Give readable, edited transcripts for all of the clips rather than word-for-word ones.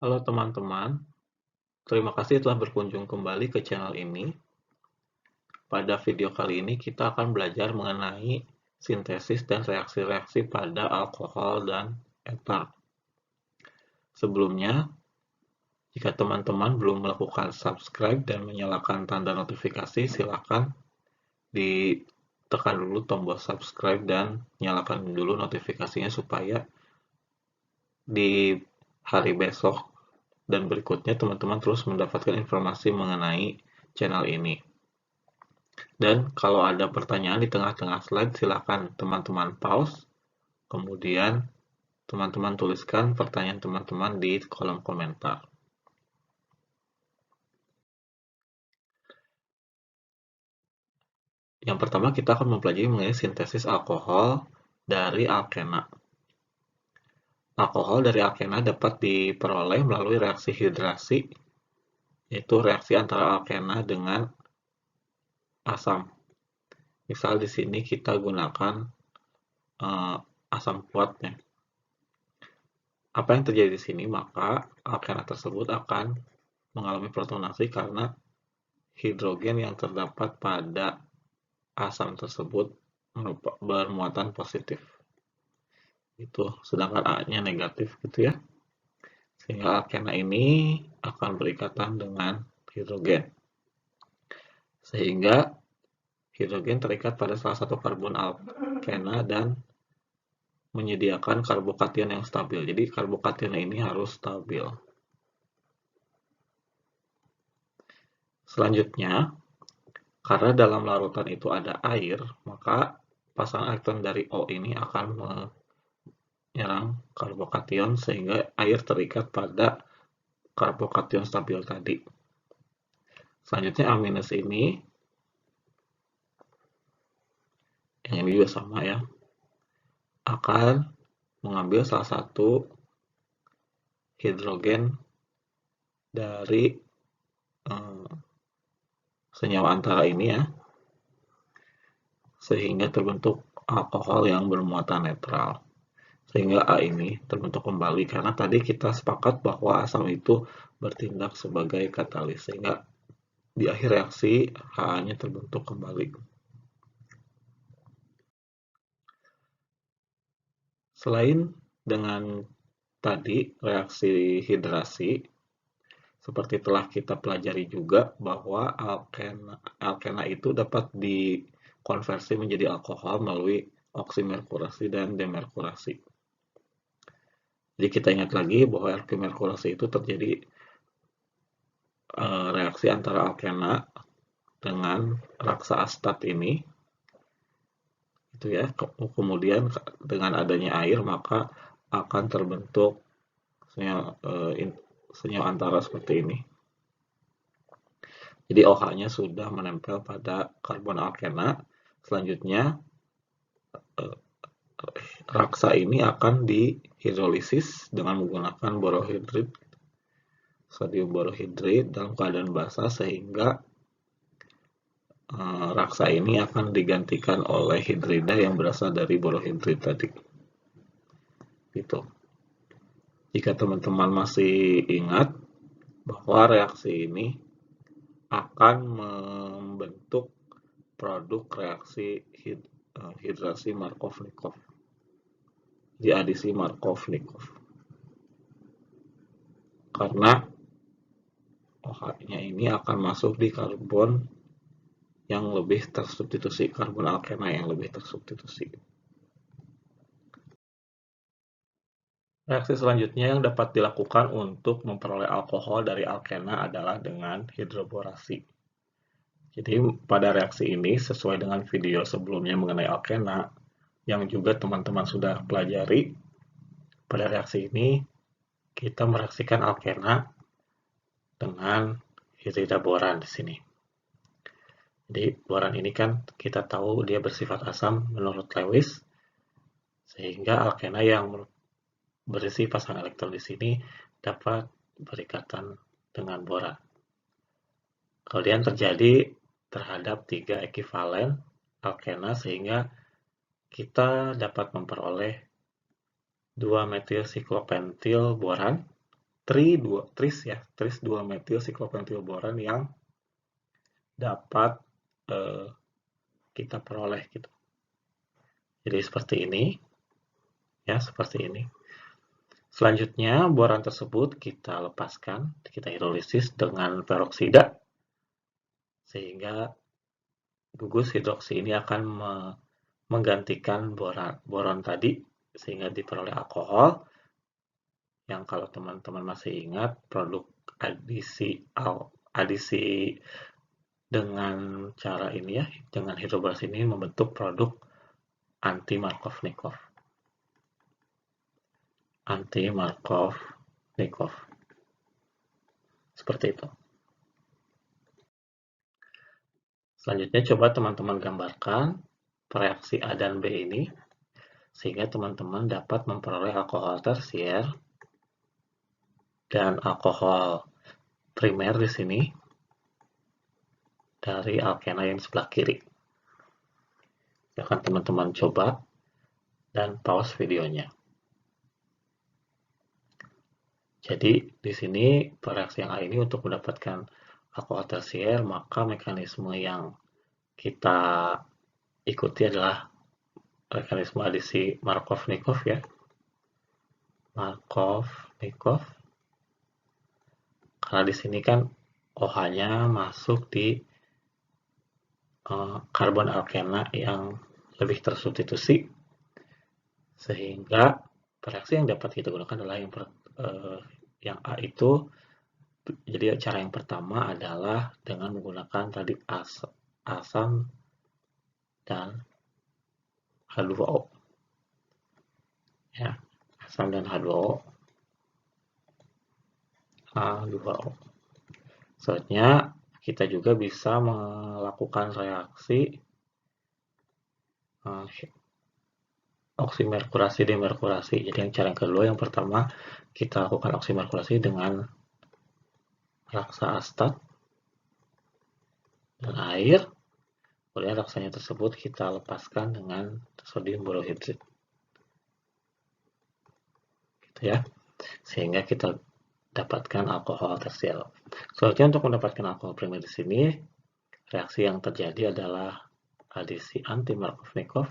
Halo teman-teman, terima kasih telah berkunjung kembali ke channel ini. Pada video kali ini kita akan belajar mengenai sintesis dan reaksi-reaksi pada alkohol dan eter. Sebelumnya, jika teman-teman belum melakukan subscribe dan menyalakan tanda notifikasi, silakan ditekan dulu tombol subscribe dan nyalakan dulu notifikasinya supaya di hari besok dan berikutnya teman-teman terus mendapatkan informasi mengenai channel ini. Dan kalau ada pertanyaan di tengah-tengah slide, silakan teman-teman pause, kemudian teman-teman tuliskan pertanyaan teman-teman di kolom komentar. Yang pertama kita akan mempelajari mengenai sintesis alkohol dari alkena. Alkohol dari alkena dapat diperoleh melalui reaksi hidrasi, yaitu reaksi antara alkena dengan asam. Misal di sini kita gunakan asam kuatnya. Apa yang terjadi di sini? Maka alkena tersebut akan mengalami protonasi karena hidrogen yang terdapat pada asam tersebut bermuatan positif. Itu sedangkan A-nya negatif gitu ya. Sehingga alkena ini akan berikatan dengan hidrogen. Sehingga hidrogen terikat pada salah satu karbon alkena dan menyediakan karbokation yang stabil. Jadi karbokation ini harus stabil. Selanjutnya, karena dalam larutan itu ada air, maka pasangan elektron dari O ini akan menyerang karbokation sehingga air terikat pada karbokation stabil tadi. Selanjutnya A- ini, yang ini juga sama ya, akan mengambil salah satu hidrogen dari senyawa antara ini ya, sehingga terbentuk alkohol yang bermuatan netral. Sehingga A ini terbentuk kembali karena tadi kita sepakat bahwa asam itu bertindak sebagai katalis, sehingga di akhir reaksi HA-nya terbentuk kembali. Selain dengan tadi reaksi hidrasi, seperti telah kita pelajari juga bahwa alkena itu dapat dikonversi menjadi alkohol melalui oksimerkurasi dan demerkurasi. Jadi kita ingat lagi bahwa oksimerkurasi itu terjadi reaksi antara alkena dengan raksa astat ini, itu ya. Kemudian dengan adanya air maka akan terbentuk senyawa antara seperti ini. Jadi OH-nya sudah menempel pada karbon alkena. Selanjutnya raksa ini akan dihidrolisis dengan menggunakan borohidrit, sodium borohidrit dalam keadaan basah sehingga raksa ini akan digantikan oleh hidrida yang berasal dari borohidrit tadi. Gitu. Jika teman-teman masih ingat bahwa reaksi ini akan membentuk produk reaksi hidrasi Markov-Nikov. Di adisi Markov-Nikov. Karena OH-nya ini akan masuk di karbon yang lebih tersubstitusi, karbon alkena yang lebih tersubstitusi. Reaksi selanjutnya yang dapat dilakukan untuk memperoleh alkohol dari alkena adalah dengan hidroborasi. Jadi pada reaksi ini sesuai dengan video sebelumnya mengenai alkena yang juga teman-teman sudah pelajari, pada reaksi ini kita mereaksikan alkena dengan hidrida boran di sini. Jadi boran ini kan kita tahu dia bersifat asam menurut Lewis, sehingga alkena yang berisi pasang elektron di sini dapat berikatan dengan boran. Kemudian terjadi terhadap 3 ekivalen alkena sehingga kita dapat memperoleh 2 metil siklopentil boran tris 2 metil siklopentilboron yang dapat kita peroleh gitu. Jadi seperti ini, ya seperti ini. Selanjutnya boron tersebut kita lepaskan, kita hidrolisis dengan peroksida, sehingga gugus hidroksi ini akan menggantikan boron tadi, sehingga diperoleh alkohol, yang kalau teman-teman masih ingat produk adisi dengan cara ini ya, dengan hidroborasi ini membentuk produk anti-Markovnikov. Seperti itu. Selanjutnya coba teman-teman gambarkan reaksi A dan B ini, sehingga teman-teman dapat memperoleh alkohol tersier dan alkohol primer di sini dari alkena yang sebelah kiri. Silahkan teman-teman coba dan pause videonya. Jadi di sini reaksi yang A ini untuk mendapatkan alkohol tersier, maka mekanisme yang kita ikuti adalah mekanisme adisi Markovnikov ya. Markovnikov. Karena di sini kan OH-nya masuk di karbon alkena yang lebih tersubstitusi, sehingga reaksi yang dapat kita gunakan adalah yang A itu. Jadi cara yang pertama adalah dengan menggunakan tadi asam dan H2O. Ya, asam dan H2O. Selanjutnya kita juga bisa melakukan reaksi oksimerkurasi demerkurasi. Jadi yang cara yang kedua, yang pertama kita lakukan oksimerkurasi dengan raksa astat dan air. Kemudian raksanya tersebut kita lepaskan dengan sodium borohidrat. Gitu ya. Sehingga kita dapatkan alkohol tersier. Selanjutnya untuk mendapatkan alkohol primer di sini, reaksi yang terjadi adalah adisi anti-Markovnikov.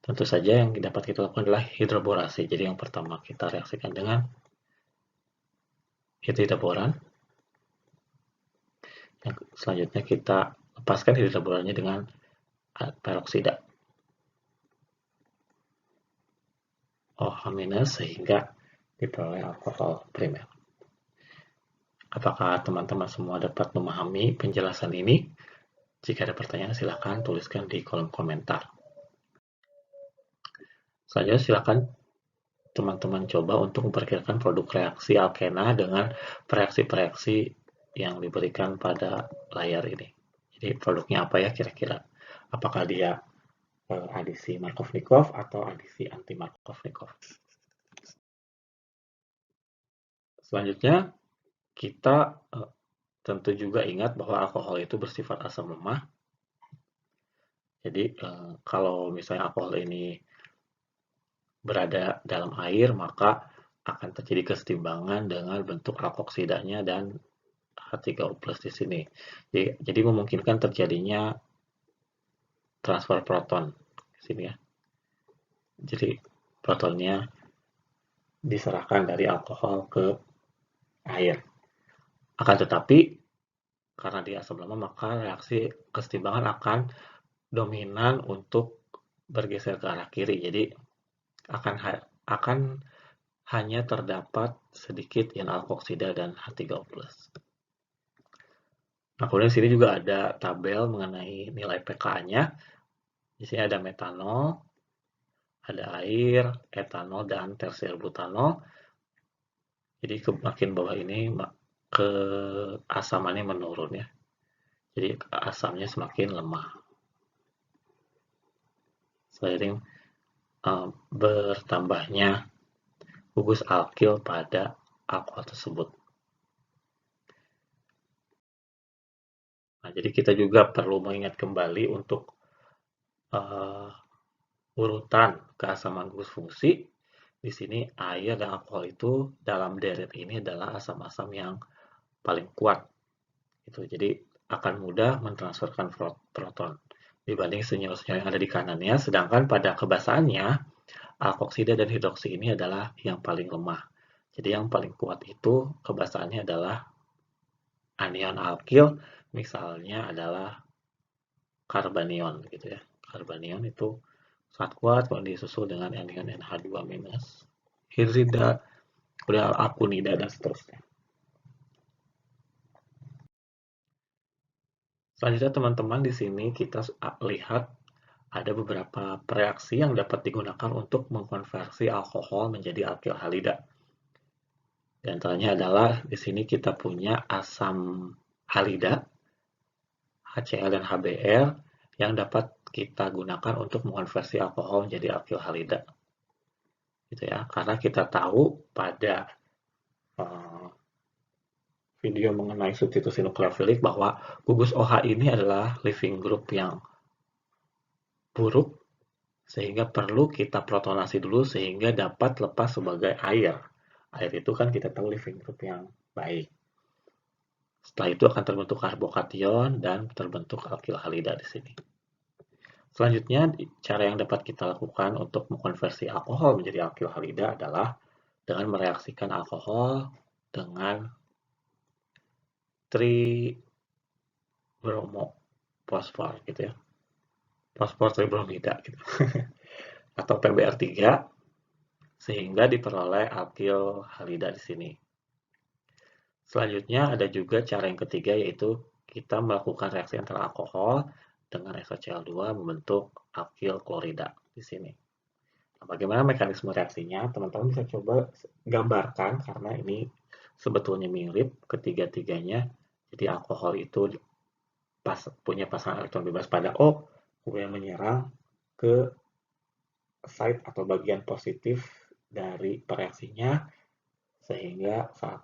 Tentu saja yang dapat kita lakukan adalah hidroborasi. Jadi yang pertama kita reaksikan dengan hidroboran. Yang selanjutnya kita lepaskan hidroborannya dengan peroksida OH- sehingga diperoleh alkohol primer. Apakah teman-teman semua dapat memahami penjelasan ini? Jika ada pertanyaan, silakan tuliskan di kolom komentar. Selanjutnya silakan teman-teman coba untuk memperkirakan produk reaksi alkena dengan reaksi-reaksi yang diberikan pada layar ini. Jadi produknya apa ya kira-kira? Apakah dia adisi Markovnikov atau adisi anti-Markovnikov? Selanjutnya kita tentu juga ingat bahwa alkohol itu bersifat asam lemah. Jadi kalau misalnya alkohol ini berada dalam air, maka akan terjadi kesetimbangan dengan bentuk alkoksidanya dan H3O+ di sini. Jadi memungkinkan terjadinya transfer proton di sini ya. Jadi protonnya diserahkan dari alkohol ke air. Akan tetapi karena dia asam lemah, maka reaksi kesetimbangan akan dominan untuk bergeser ke arah kiri. Jadi akan hanya terdapat sedikit ion alkoksida dan H3O+. Nah, kemudian di sini juga ada tabel mengenai nilai pKa-nya. Di sini ada metanol, ada air, etanol, dan tersier butanol. Jadi makin bawah ini keasamannya menurun ya. Jadi asamnya semakin lemah. Seiring bertambahnya gugus alkil pada alkohol tersebut. Nah, jadi kita juga perlu mengingat kembali untuk urutan keasaman gugus fungsi, di sini air dan alkohol itu dalam deret ini adalah asam-asam yang paling kuat. Jadi akan mudah mentransferkan proton dibanding senyawa-senyawa yang ada di kanannya, sedangkan pada kebasahannya alkoksida dan hidroksi ini adalah yang paling lemah. Jadi yang paling kuat itu kebasahannya adalah anion alkil, misalnya adalah karbanion gitu ya. Karbanion itu sangat kuat kalau disusul dengan anion NH2-, hidrida, kemudian akunida dan seterusnya. Selanjutnya teman-teman di sini kita lihat ada beberapa reaksi yang dapat digunakan untuk mengkonversi alkohol menjadi alkil halida. Di antaranya adalah di sini kita punya asam halida, HCl dan HBr, yang dapat kita gunakan untuk mengonversi alkohol menjadi alkil halida. Gitu ya, karena kita tahu pada video mengenai substitusi nukleofilik bahwa gugus OH ini adalah living group yang buruk, sehingga perlu kita protonasi dulu sehingga dapat lepas sebagai air. Air itu kan kita tahu living group yang baik. Setelah itu akan terbentuk karbokation dan terbentuk alkil halida di sini. Selanjutnya, cara yang dapat kita lakukan untuk mengkonversi alkohol menjadi alkil halida adalah dengan mereaksikan alkohol dengan tribromofosfor gitu ya. Fosfor tribromida gitu. Atau PBr3 sehingga diperoleh alkil halida di sini. Selanjutnya ada juga cara yang ketiga, yaitu kita melakukan reaksi antara alkohol dengan SoCl2 membentuk alkil klorida di sini. Nah, bagaimana mekanisme reaksinya? Teman-teman bisa coba gambarkan karena ini sebetulnya mirip ketiga-tiganya. Jadi alkohol itu punya pasangan elektron bebas pada O, kemudian menyerang ke site atau bagian positif dari reaksinya sehingga saat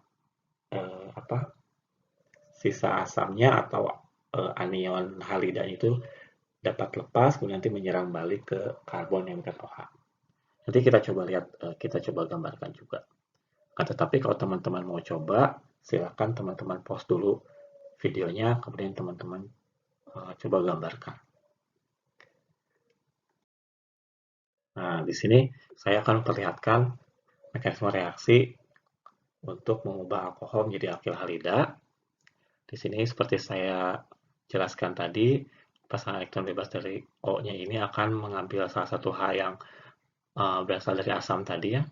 sisa asamnya atau anion halida itu dapat lepas kemudian nanti menyerang balik ke karbon yang OH. Nanti kita coba lihat, kita coba gambarkan juga. Nah, tetapi kalau teman-teman mau coba, silakan teman-teman pause dulu videonya, kemudian teman-teman coba gambarkan. Nah, di sini saya akan memperlihatkan mekanisme reaksi untuk mengubah alkohol menjadi alkil halida. Di sini seperti saya jelaskan tadi, pasangan elektron bebas dari O-nya ini akan mengambil salah satu H yang berasal dari asam tadi ya.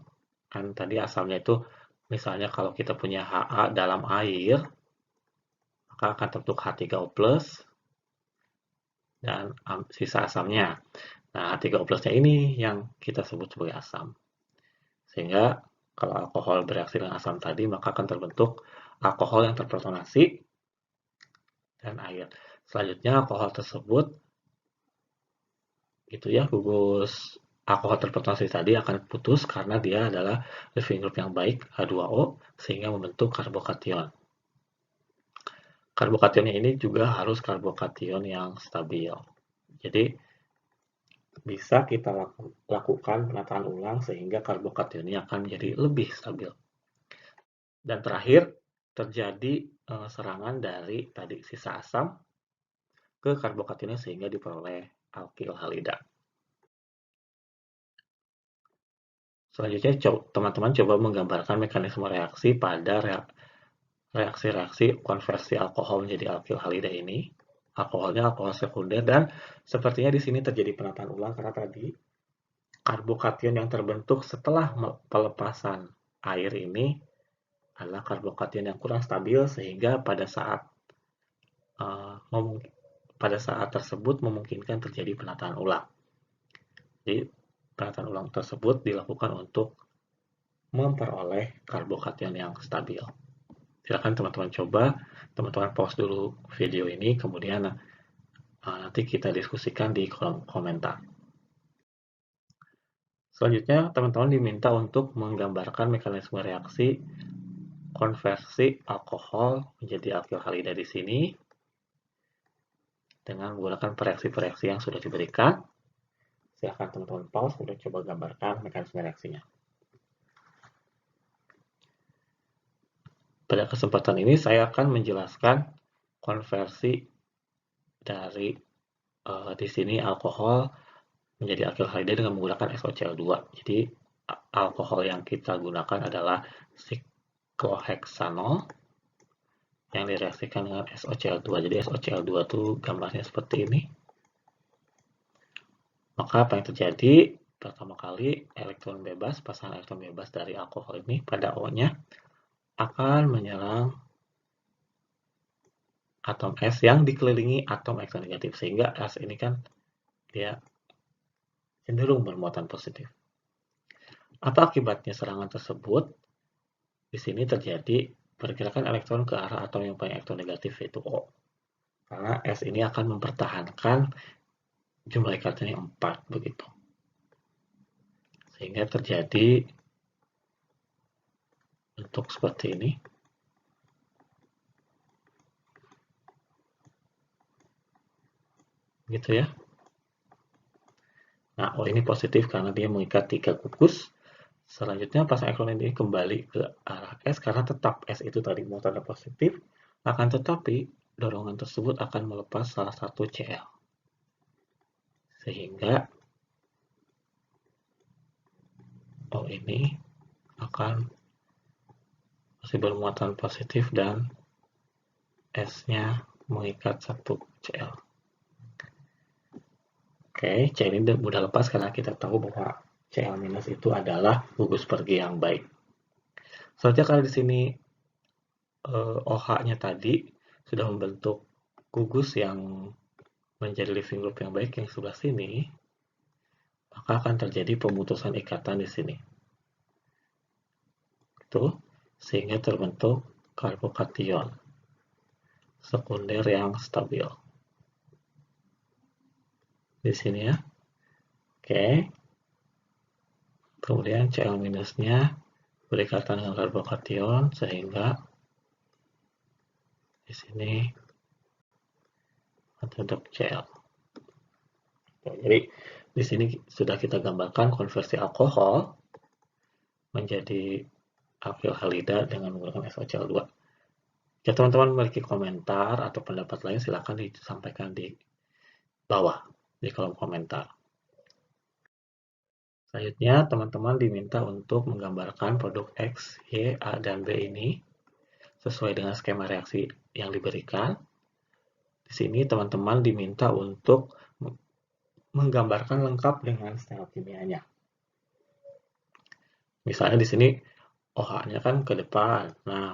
Kan tadi asamnya itu misalnya kalau kita punya Ha dalam air, maka akan terbentuk H3O+, dan sisa asamnya. Nah, H3O+-nya ini yang kita sebut sebagai asam. Sehingga kalau alkohol bereaksi dengan asam tadi, maka akan terbentuk alkohol yang terprotonasi dan air. Selanjutnya alkohol tersebut itu ya, gugus alkohol terprotonasi tadi akan putus karena dia adalah living group yang baik, H2O, sehingga membentuk karbokation. Karbokationnya ini juga harus karbokation yang stabil. Jadi bisa kita lakukan penataan ulang sehingga karbokationnya akan menjadi lebih stabil. Dan terakhir terjadi serangan dari tadi sisa asam ke karbokationnya sehingga diperoleh alkil halida. Selanjutnya teman-teman coba menggambarkan mekanisme reaksi pada reaksi-reaksi konversi alkohol menjadi alkil halida ini. Alkoholnya alkohol sekunder dan sepertinya di sini terjadi penataan ulang karena tadi karbokation yang terbentuk setelah pelepasan air ini adalah karbokation yang kurang stabil sehingga pada saat tersebut memungkinkan terjadi penataan ulang. Jadi penataan ulang tersebut dilakukan untuk memperoleh karbokation yang stabil. Silakan teman-teman coba, teman-teman pause dulu video ini, kemudian nanti kita diskusikan di kolom komentar. Selanjutnya, teman-teman diminta untuk menggambarkan mekanisme reaksi konversi alkohol menjadi alkil halida di sini dengan menggunakan reaksi-reaksi yang sudah diberikan. Silahkan teman-teman pause untuk coba gambarkan mekanisme reaksinya. Pada kesempatan ini saya akan menjelaskan konversi dari di sini alkohol menjadi alkilhalida dengan menggunakan SOCl2. Jadi alkohol yang kita gunakan adalah sikloheksanol yang direaksikan dengan SOCl2. Jadi SOCl2 itu gambarnya seperti ini. Maka apa yang terjadi? Pertama kali elektron bebas, pasangan elektron bebas dari alkohol ini pada O-nya akan menyerang atom S yang dikelilingi atom elektronegatif, sehingga S ini kan dia cenderung bermuatan positif. Apa akibatnya serangan tersebut? Di sini terjadi pergerakan elektron ke arah atom yang paling elektronegatif, yaitu O. Karena S ini akan mempertahankan jumlah ikatannya 4 begitu. Sehingga terjadi bentuk seperti ini. Gitu ya. Nah, O ini positif karena dia mengikat 3 gugus. Selanjutnya pasang elektron ini kembali ke arah S karena tetap S itu tadi muatan positif. Akan tetapi dorongan tersebut akan melepas salah satu Cl. Sehingga O ini akan masih bermuatan positif dan S-nya mengikat satu Cl. Oke, Cl ini mudah lepas karena kita tahu bahwa Cl- itu adalah gugus pergi yang baik. Selanjutnya kalau di sini OH-nya tadi sudah membentuk gugus yang menjadi leaving group yang baik yang sebelah sini, maka akan terjadi pemutusan ikatan di sini. Itu sehingga terbentuk karbokation sekunder yang stabil. Di sini ya. Oke. Kemudian Cl- berikatan dengan karbokation sehingga di sini terbentuk Cl. Jadi di sini sudah kita gambarkan konversi alkohol menjadi alkilhalida dengan menggunakan SOCl2. Jika teman-teman memiliki komentar atau pendapat lain, silakan disampaikan di bawah di kolom komentar. Selanjutnya, teman-teman diminta untuk menggambarkan produk X, Y, A, dan B ini sesuai dengan skema reaksi yang diberikan. Di sini teman-teman diminta untuk menggambarkan lengkap dengan stereokimianya. Misalnya di sini OH-nya kan ke depan. Nah,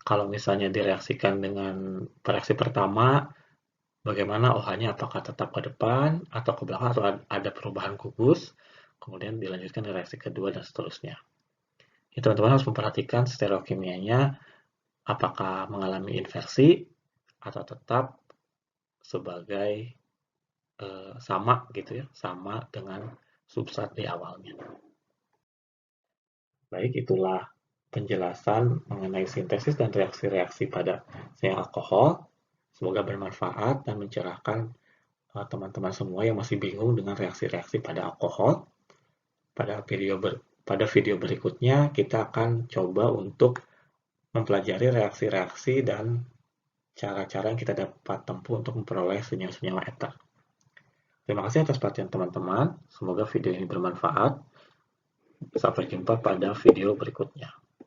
kalau misalnya direaksikan dengan reaksi pertama, bagaimana OH-nya apakah tetap ke depan atau ke belakang atau ada perubahan gugus, kemudian dilanjutkan di reaksi kedua dan seterusnya. Teman-teman harus memperhatikan stereokimianya apakah mengalami inversi atau tetap sebagai sama gitu ya, sama dengan substrat di awalnya. Baik, itulah penjelasan mengenai sintesis dan reaksi-reaksi pada seng alkohol. Semoga bermanfaat dan mencerahkan teman-teman semua yang masih bingung dengan reaksi-reaksi pada alkohol. Pada video berikutnya kita akan coba untuk mempelajari reaksi-reaksi dan cara-cara yang kita dapat tempuh untuk memperoleh senyawa-senyawa eter. Terima kasih atas perhatian teman-teman. Semoga video ini bermanfaat. Sampai jumpa pada video berikutnya.